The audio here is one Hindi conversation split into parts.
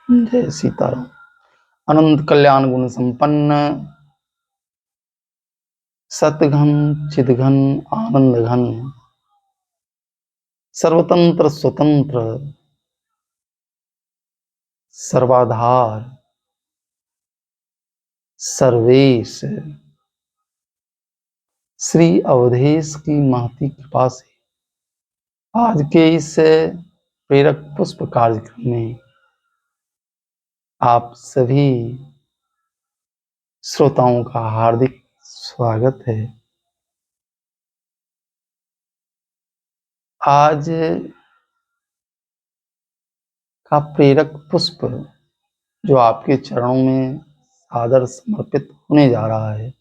जय सीताराम। अनंत कल्याण गुण संपन्न, सतघन चिदघन आनंद घन, सर्वतंत्र स्वतंत्र, सर्वाधार, सर्वेश, श्री अवधेश की महती कृपा से आज के इस प्रेरक पुष्प कार्यक्रम में आप सभी श्रोताओं का हार्दिक स्वागत है। आज का प्रेरक पुष्प जो आपके चरणों में सादर समर्पित होने जा रहा है,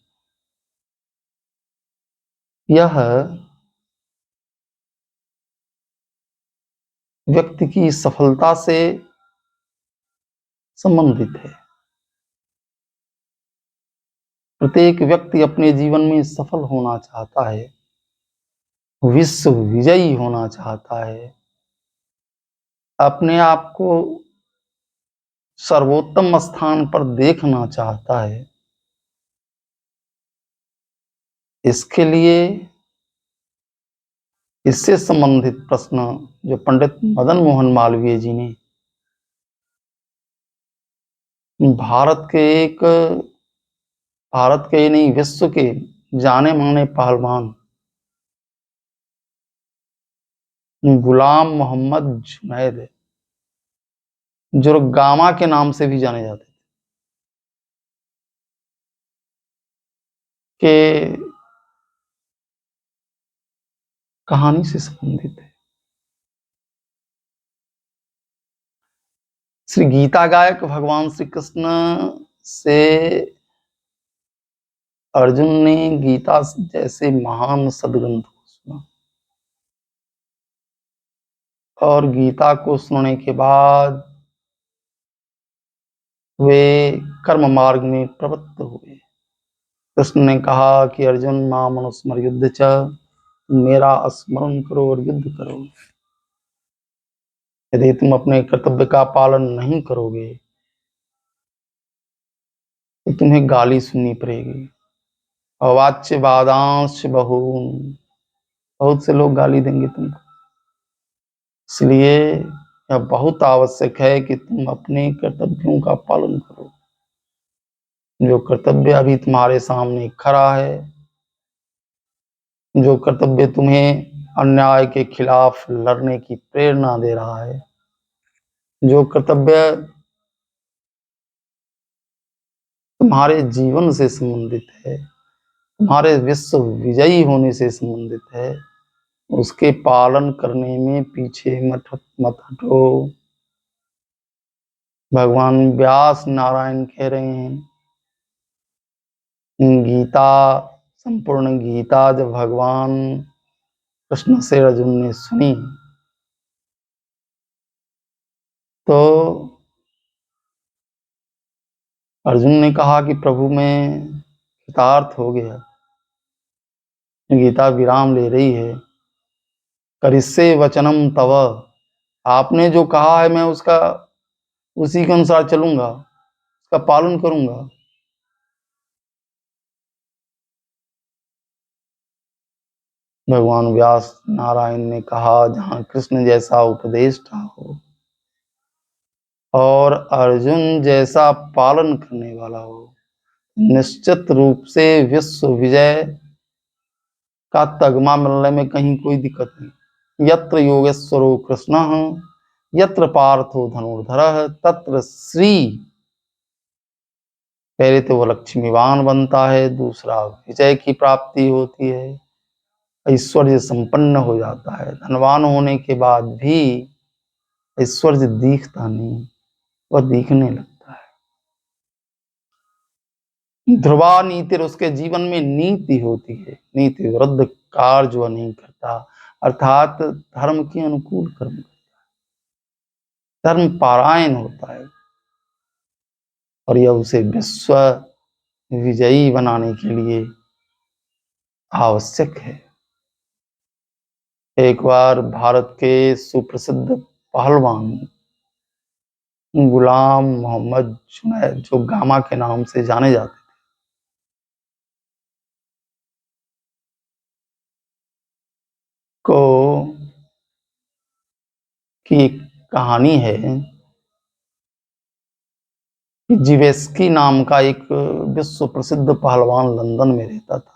यह व्यक्ति की सफलता से संबंधित है। प्रत्येक व्यक्ति अपने जीवन में सफल होना चाहता है, विश्व विजयी होना चाहता है, अपने आप को सर्वोत्तम स्थान पर देखना चाहता है। इसके लिए इससे संबंधित प्रश्न जो पंडित मदन मोहन मालवीय जी ने भारत के ही नहीं विश्व के जाने माने पहलवान गुलाम मोहम्मद जुनैद, जो गामा के नाम से भी जाने जाते थे, के कहानी से संबंधित है। श्री गीता गायक भगवान श्री कृष्ण से अर्जुन ने गीता जैसे महान सदग्रंथ को सुना और गीता को सुनने के बाद वे कर्म मार्ग में प्रवृत्त हुए। कृष्ण ने कहा कि अर्जुन माम अनुस्मर युद्ध च, मेरा स्मरण करो और युद्ध करो। यदि तुम अपने कर्तव्य का पालन नहीं करोगे तो तुम्हें गाली सुननी पड़ेगी। अवाच्य बादांश बहून, बहुत से लोग गाली देंगे तुमको। इसलिए यह बहुत आवश्यक है कि तुम अपने कर्तव्यों का पालन करो। जो कर्तव्य अभी तुम्हारे सामने खड़ा है, जो कर्तव्य तुम्हें अन्याय के खिलाफ लड़ने की प्रेरणा दे रहा है, जो कर्तव्य तुम्हारे जीवन से संबंधित है, तुम्हारे विश्व विजयी होने से संबंधित है, उसके पालन करने में पीछे मत हटो। भगवान व्यास नारायण कह रहे हैं, गीता, संपूर्ण गीता जब भगवान कृष्ण से अर्जुन ने सुनी तो अर्जुन ने कहा कि प्रभु मैं कृतार्थ हो गया। गीता विराम ले रही है, करिष्ये वचनम तव, आपने जो कहा है मैं उसका उसी के अनुसार चलूंगा, उसका पालन करूंगा। भगवान व्यास नारायण ने कहा, जहां कृष्ण जैसा उपदेष्टा हो और अर्जुन जैसा पालन करने वाला हो, निश्चित रूप से विश्व विजय का तगमा मिलने में कहीं कोई दिक्कत नहीं। यत्र योगेश्वरो कृष्ण, यत्र पार्थो धनुर्धर, तत्र श्री। पहले तो वो लक्ष्मीवान बनता है, दूसरा विजय की प्राप्ति होती है, ऐश्वर्य संपन्न हो जाता है। धनवान होने के बाद भी ऐश्वर्य दिखता नहीं, वह दिखने लगता है। ध्रुवा नीति, उसके जीवन में नीति होती है, नीति विरुद्ध कार्य वह नहीं करता, अर्थात धर्म के अनुकूल कर्म करता है, धर्म पारायण होता है, और यह उसे विश्व विजयी बनाने के लिए आवश्यक है। एक बार भारत के सुप्रसिद्ध पहलवान गुलाम मोहम्मद जुनैद, जो गामा के नाम से जाने जाते थे, को की एक कहानी है कि जिवेस्की नाम का एक विश्व प्रसिद्ध पहलवान लंदन में रहता था।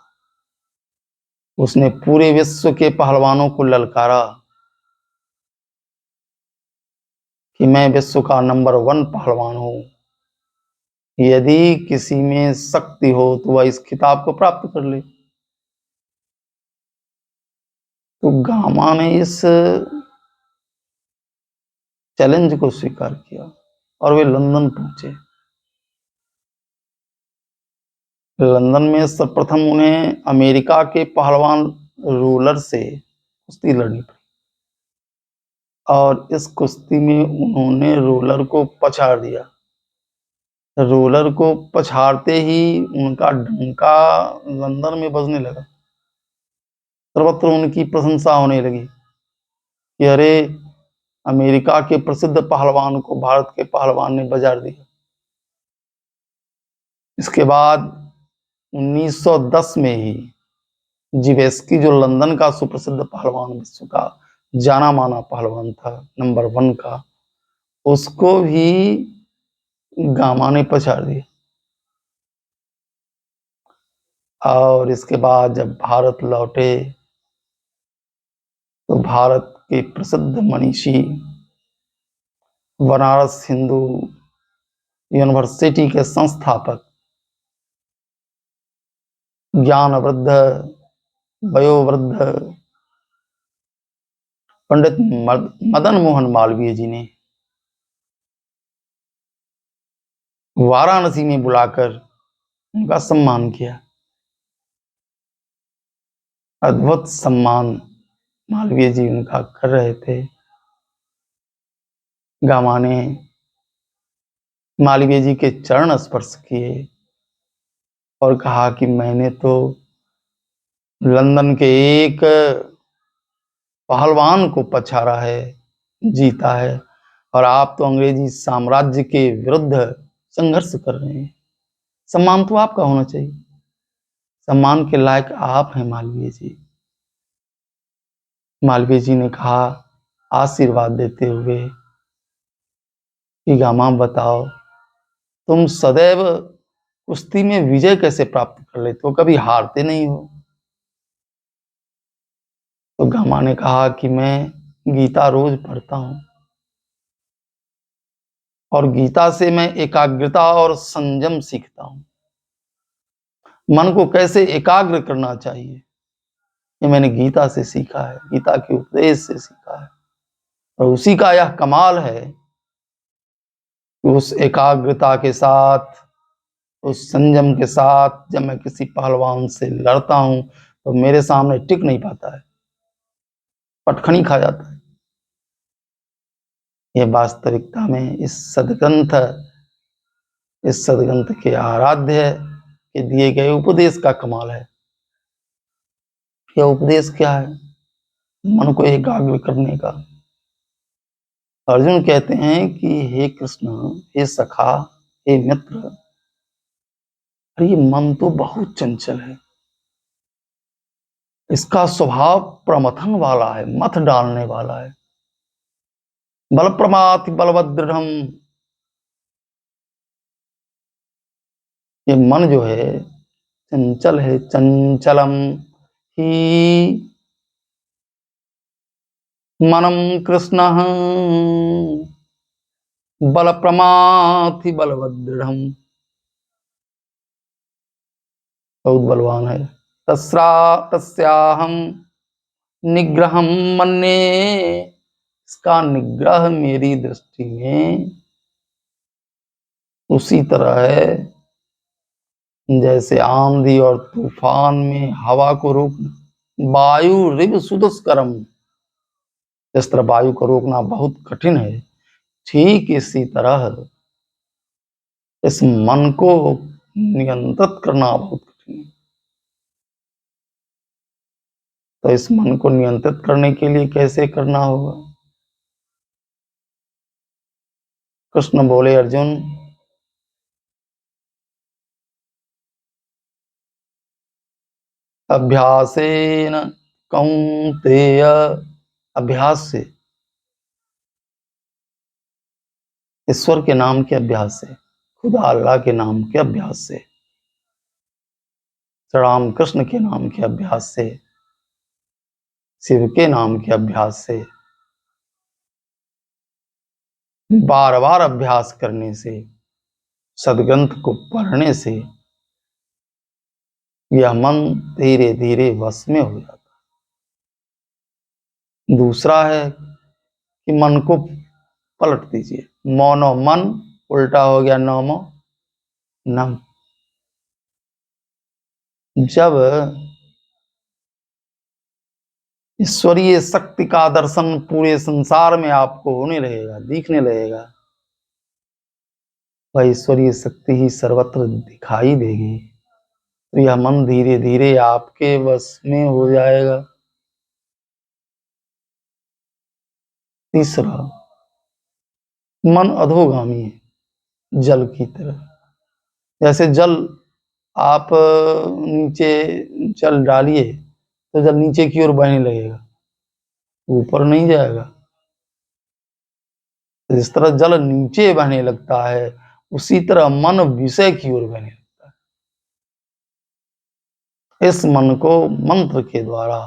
उसने पूरे विश्व के पहलवानों को ललकारा कि मैं विश्व का नंबर 1 पहलवान हूं। यदि किसी में शक्ति हो तो वह इस खिताब को प्राप्त कर ले। तो गामा ने इस चैलेंज को स्वीकार किया और वे लंदन पहुंचे। लंदन में सर्वप्रथम उन्हें अमेरिका के पहलवान रूलर से कुश्ती लड़नी पड़ी और इस कुश्ती में उन्होंने रूलर को पछाड़ दिया। रूलर को पछाड़ते ही उनका डंका लंदन में बजने लगा। सर्वत्र उनकी प्रशंसा होने लगी कि अरे, अमेरिका के प्रसिद्ध पहलवान को भारत के पहलवान ने बजा दिया। इसके बाद 1910 में ही जिवेस्की, जो लंदन का सुप्रसिद्ध पहलवान, विश्व का जाना माना पहलवान था, नंबर 1 का, उसको भी गामा ने पछाड़ दिया। और इसके बाद जब भारत लौटे तो भारत के प्रसिद्ध मनीषी, बनारस हिंदू यूनिवर्सिटी के संस्थापक, ज्ञानवृद्ध, वयोवृद्ध पंडित मदन मोहन मालवीय जी ने वाराणसी में बुलाकर उनका सम्मान किया। अद्भुत सम्मान मालवीय जी उनका कर रहे थे। गामा ने मालवीय जी के चरण स्पर्श किए और कहा कि मैंने तो लंदन के एक पहलवान को पछाड़ा है, जीता है, और आप तो अंग्रेजी साम्राज्य के विरुद्ध संघर्ष कर रहे हैं। सम्मान तो आपका होना चाहिए, सम्मान के लायक आप हैं मालवीय जी। मालवीय जी ने कहा, आशीर्वाद देते हुए, कि गामा बताओ, तुम सदैव कुश्ती में विजय कैसे प्राप्त कर लेते हो, कभी हारते नहीं हो। तो गामा ने कहा कि मैं गीता रोज पढ़ता हूं और गीता से मैं एकाग्रता और संयम सीखता हूं। मन को कैसे एकाग्र करना चाहिए, ये मैंने गीता से सीखा है, गीता के उपदेश से सीखा है। और उसी का यह कमाल है कि उस एकाग्रता के साथ, उस संयम के साथ जब मैं किसी पहलवान से लड़ता हूं तो मेरे सामने टिक नहीं पाता है, पटखनी खा जाता है। ये वास्तविकता में इस सदग्रंथ के आराध्य के दिए गए उपदेश का कमाल है। यह उपदेश क्या है? मन को एकाग्र करने का। अर्जुन कहते हैं कि हे कृष्ण, हे सखा, हे मित्र, अरे ये मन तो बहुत चंचल है, इसका स्वभाव प्रमथन वाला है, मथ डालने वाला है। बल प्रमाति बलवदृढ़, ये मन जो है चंचल है, चंचलम ही मनम कृष्ण बल प्रमाथि बलवदृढ़, बहुत बलवान है। तस्याहम निग्रहम मन्ये, इसका निग्रह मेरी दृष्टि में उसी तरह है जैसे आंधी और तूफान में हवा को रोकना। वायु रिव सुदुष्करम, इस तरह वायु को रोकना बहुत कठिन है, ठीक इसी तरह इस मन को नियंत्रित करना बहुत कठिन है। तो इस मन को नियंत्रित करने के लिए कैसे करना होगा? कृष्ण बोले अर्जुन, अभ्यासेन कौन्तेय, अभ्यास से, ईश्वर के नाम के अभ्यास से, खुदा अल्लाह के नाम के अभ्यास से, श्री राम कृष्ण के नाम के अभ्यास से, शिव के नाम के अभ्यास से, बार बार अभ्यास करने से, सदग्रंथ को पढ़ने से यह मन धीरे धीरे वश में हो जाता है। दूसरा है कि मन को पलट दीजिए, मौनो मन उल्टा हो गया नौमो नम। जब ईश्वरीय शक्ति का दर्शन पूरे संसार में आपको होने लगेगा, दिखने लगेगा, वह ईश्वरीय शक्ति ही सर्वत्र दिखाई देगी, तो यह मन धीरे धीरे आपके वश में हो जाएगा। तीसरा, मन अधोगामी है जल की तरह। जैसे जल आप नीचे जल डालिए तो जल नीचे की ओर बहने लगेगा, ऊपर नहीं जाएगा। जिस तरह जल नीचे बहने लगता है, उसी तरह मन विषय की ओर बहने लगता है। इस मन को मंत्र के द्वारा,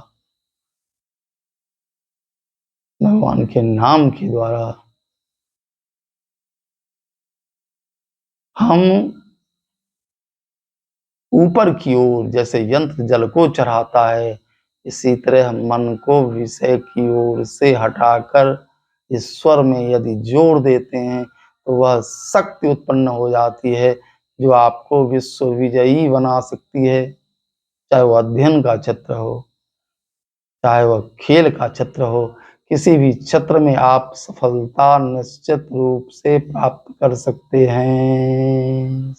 भगवान के नाम के द्वारा हम ऊपर की ओर, जैसे यंत्र जल को चढ़ाता है, इसी तरह हम मन को विषय की ओर से हटाकर ईश्वर में यदि जोड़ देते हैं तो वह शक्ति उत्पन्न हो जाती है जो आपको विश्व विजयी बना सकती है। चाहे वह अध्ययन का क्षेत्र हो, चाहे वह खेल का क्षेत्र हो, किसी भी क्षेत्र में आप सफलता निश्चित रूप से प्राप्त कर सकते हैं।